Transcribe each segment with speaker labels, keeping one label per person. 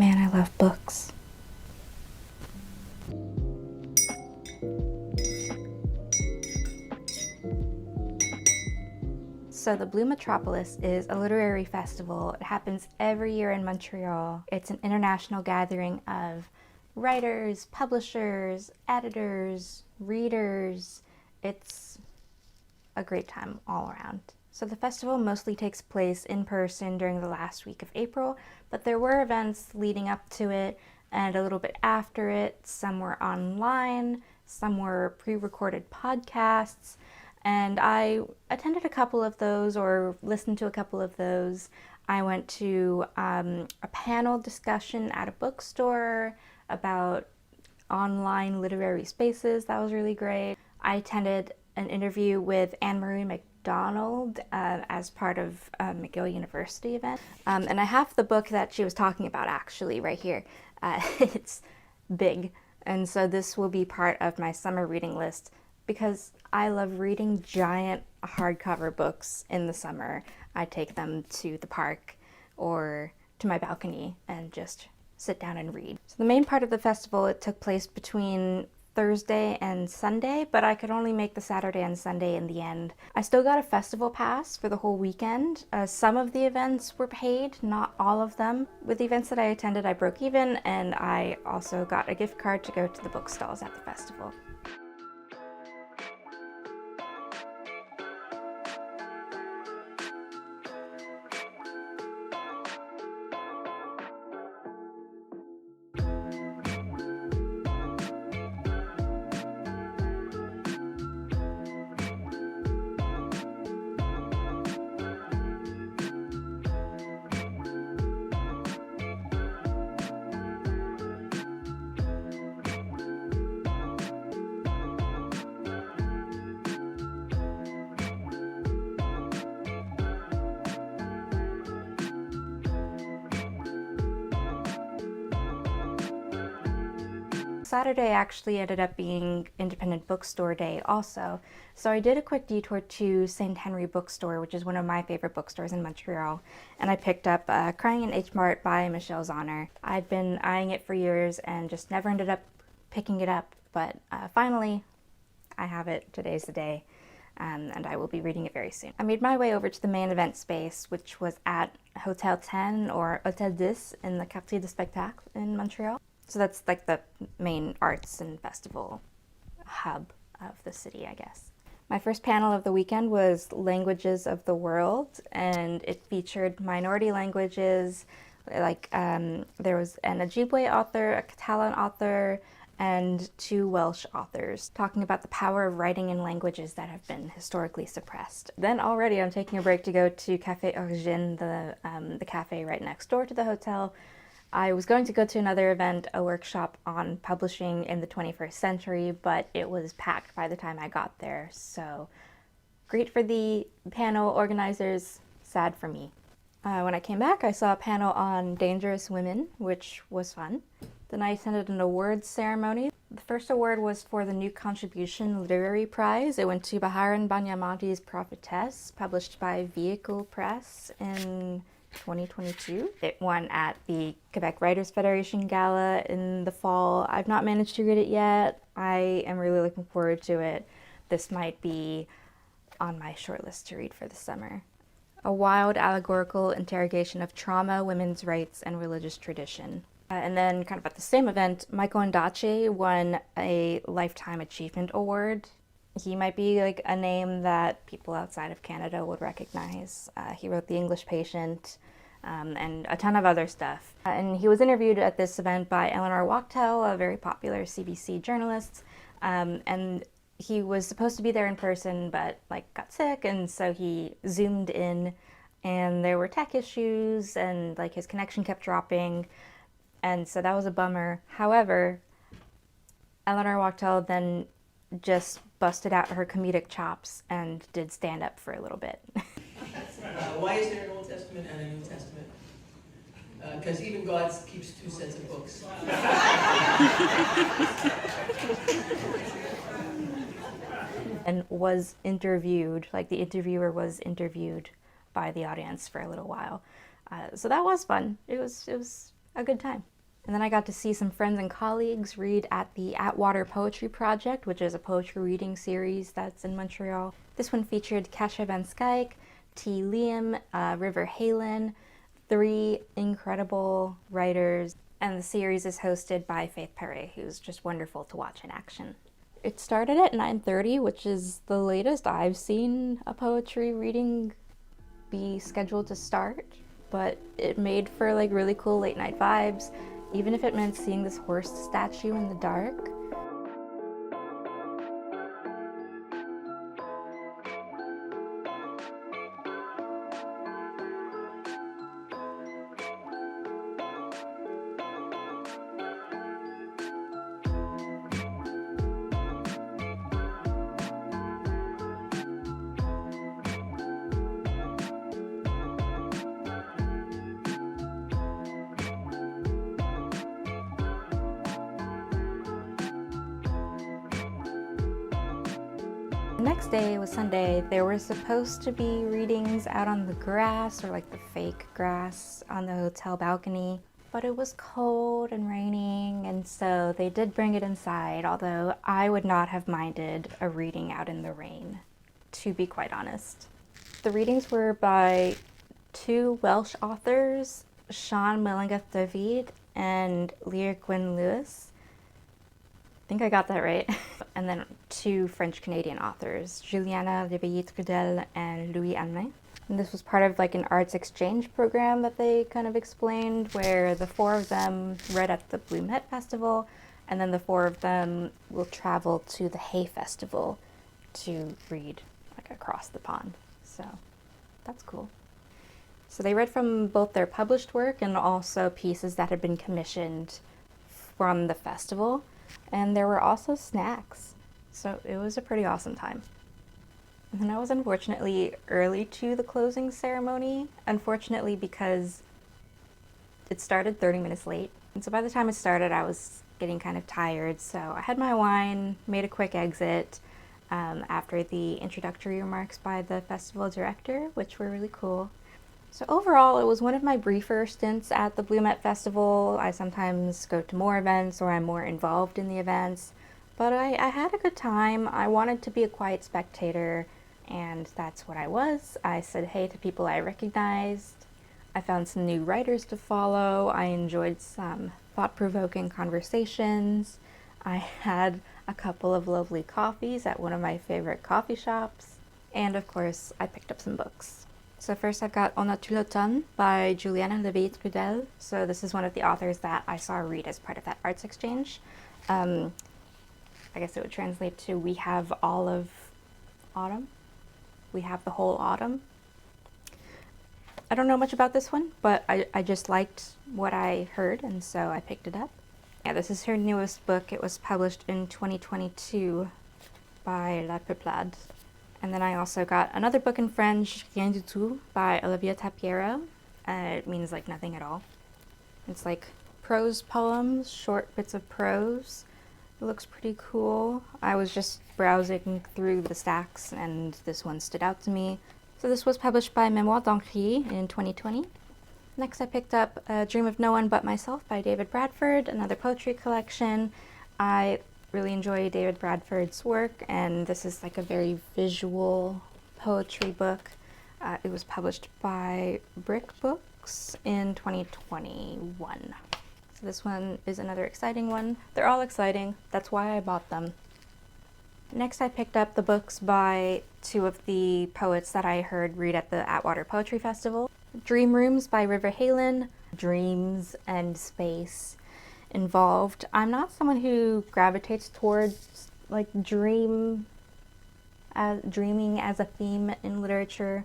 Speaker 1: Man, I love books. So the Blue Metropolis is a literary festival. It happens every year in Montreal. It's an international gathering of writers, publishers, editors, readers. It's a great time all around. So the festival mostly takes place in person during the last week of April, but there were events leading up to it and a little bit after it. Some were online, some were pre-recorded podcasts, and I attended a couple of those or listened to a couple of those. I went to a panel discussion at a bookstore about online literary spaces. That was really great. I attended an interview with Anne-Marie MacDonald as part of a McGill University event. And I have the book that she was talking about actually right here. It's big. And so this will be part of my summer reading list because I love reading giant hardcover books in the summer. I take them to the park or to my balcony and just sit down and read. So the main part of the festival, it took place between Thursday and Sunday, but I could only make the Saturday and Sunday in the end. I still got a festival pass for the whole weekend. Some of the events were paid, not all of them. With the events that I attended, I broke even, and I also got a gift card to go to the book stalls at the festival. Saturday actually ended up being Independent Bookstore Day also. So I did a quick detour to St. Henry Bookstore, which is one of my favorite bookstores in Montreal, and I picked up Crying in H Mart by Michelle Zauner. I'd been eyeing it for years and just never ended up picking it up, but finally I have it. Today's the day. And I will be reading it very soon. I made my way over to the main event space, which was at Hotel 10 or Hotel 10 in the Quartier du Spectacle in Montreal. So that's like the main arts and festival hub of the city, I guess. My first panel of the weekend was Languages of the World, and it featured minority languages, like there was an Ojibwe author, a Catalan author, and 2 Welsh authors talking about the power of writing in languages that have been historically suppressed. Then already I'm taking a break to go to Café Origine, the cafe right next door to the hotel. I was going to go to another event, a workshop on publishing in the 21st century, but it was packed by the time I got there. So great for the panel organizers, sad for me. When I came back, I saw a panel on dangerous women, which was fun. Then I attended an awards ceremony. The first award was for the New Contribution Literary Prize. It went to Baharin Banyamati's Prophetess, published by Vehicle Press in 2022. It won at the Quebec Writers Federation Gala in the fall. I've not managed to read it yet. I am really looking forward to it. This might be on my short list to read for the summer. A wild allegorical interrogation of trauma, women's rights, and religious tradition. And then kind of at the same event, Michael Ondaatje won a Lifetime Achievement Award. He might be like a name that people outside of Canada would recognize. He wrote The English Patient and a ton of other stuff. And he was interviewed at this event by Eleanor Wachtel, a very popular CBC journalist. And he was supposed to be there in person, but like got sick, and so he zoomed in, and there were tech issues, and like his connection kept dropping, and so that was a bummer. However, Eleanor Wachtel then just busted out her comedic chops and did stand up for a little bit.
Speaker 2: Why is there an Old Testament and a New Testament? Because even God keeps 2 sets of books.
Speaker 1: And was interviewed, like the interviewer was interviewed by the audience for a little while. So that was fun. It was a good time. And then I got to see some friends and colleagues read at the Atwater Poetry Project, which is a poetry reading series that's in Montreal. This one featured Kasia Van Skyke, T. Liam, River Halen, 3 incredible writers, and the series is hosted by Faith Perret, who's just wonderful to watch in action. It started at 9:30, which is the latest I've seen a poetry reading be scheduled to start, but it made for like really cool late night vibes, even if it meant seeing this horse statue in the dark. The next day was Sunday. There were supposed to be readings out on the grass, or like the fake grass on the hotel balcony, but it was cold and raining, and so they did bring it inside, although I would not have minded a reading out in the rain, to be quite honest. The readings were by 2 Welsh authors, Sean Myllingath David and Lear Gwyn Lewis. I think I got that right. And then 2 French-Canadian authors, Juliana Leveillé-Trudel and Louis Almain. And this was part of like an arts exchange program that they kind of explained, where the 4 of them read at the Blumette Festival, and then the 4 of them will travel to the Hay Festival to read like across the pond. So that's cool. So they read from both their published work and also pieces that had been commissioned from the festival. And there were also snacks. So it was a pretty awesome time. And then I was unfortunately early to the closing ceremony. Unfortunately, because it started 30 minutes late. And so by the time it started, I was getting kind of tired. So I had my wine, made a quick exit after the introductory remarks by the festival director, which were really cool. So overall, it was one of my briefer stints at the Blumette Festival. I sometimes go to more events or I'm more involved in the events, but I had a good time. I wanted to be a quiet spectator, and that's what I was. I said hey to people I recognized. I found some new writers to follow. I enjoyed some thought-provoking conversations. I had a couple of lovely coffees at one of my favorite coffee shops. And of course, I picked up some books. So first I've got On a tout l'automne by Juliana Leveillé-Trudel. So this is one of the authors that I saw read as part of that arts exchange. I guess it would translate to We Have All of Autumn. We have the whole autumn. I don't know much about this one, but I just liked what I heard, and so I picked it up. Yeah, this is her newest book. It was published in 2022 by La Peuplade. And then I also got another book in French, Rien du tout, by Olivia Tapiero. It means like nothing at all. It's like prose poems, short bits of prose. It looks pretty cool. I was just browsing through the stacks and this one stood out to me. So this was published by Mémoire d'Ancry in 2020. Next I picked up Dream of No One But Myself by David Bradford, another poetry collection. I really enjoy David Bradford's work, and this is like a very visual poetry book. It was published by Brick Books in 2021. So this one is another exciting one. They're all exciting. That's why I bought them. Next I picked up the books by 2 of the poets that I heard read at the Atwater Poetry Festival. Dream Rooms by River Halen. Dreams and space involved. I'm not someone who gravitates towards like dreaming as a theme in literature,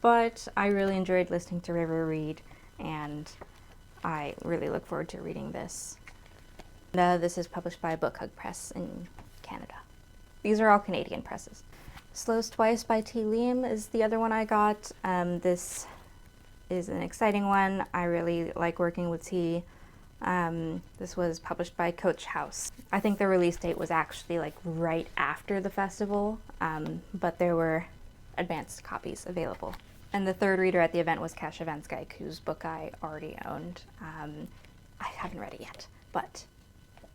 Speaker 1: but I really enjoyed listening to River read, and I really look forward to reading this. This is published by Book Hug Press in Canada. These are all Canadian presses. Slows Twice by T. Liam is the other one I got. This is an exciting one. I really like working with T. This was published by Coach House. I think the release date was actually like right after the festival, but there were advanced copies available. And the third reader at the event was Kasia Van Skyke, whose book I already owned. I haven't read it yet, but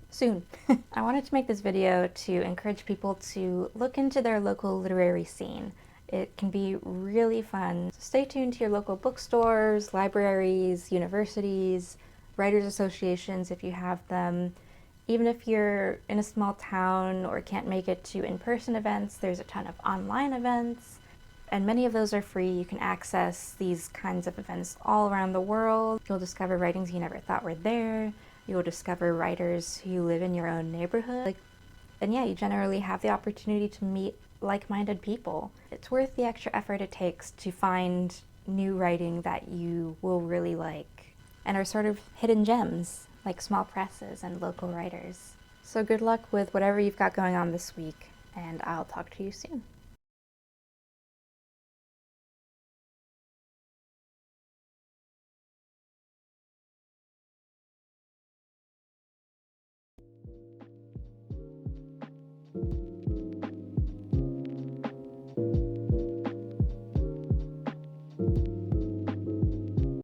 Speaker 1: soon. I wanted to make this video to encourage people to look into their local literary scene. It can be really fun. So stay tuned to your local bookstores, libraries, universities, writers associations if you have them. Even if you're in a small town or can't make it to in-person events, there's a ton of online events, and many of those are free. You can access these kinds of events all around the world. You'll discover writings you never thought were there. You'll discover writers who live in your own neighborhood. And yeah, you generally have the opportunity to meet like-minded people. It's worth the extra effort it takes to find new writing that you will really like and are sort of hidden gems, like small presses and local writers. So good luck with whatever you've got going on this week, and I'll talk to you soon.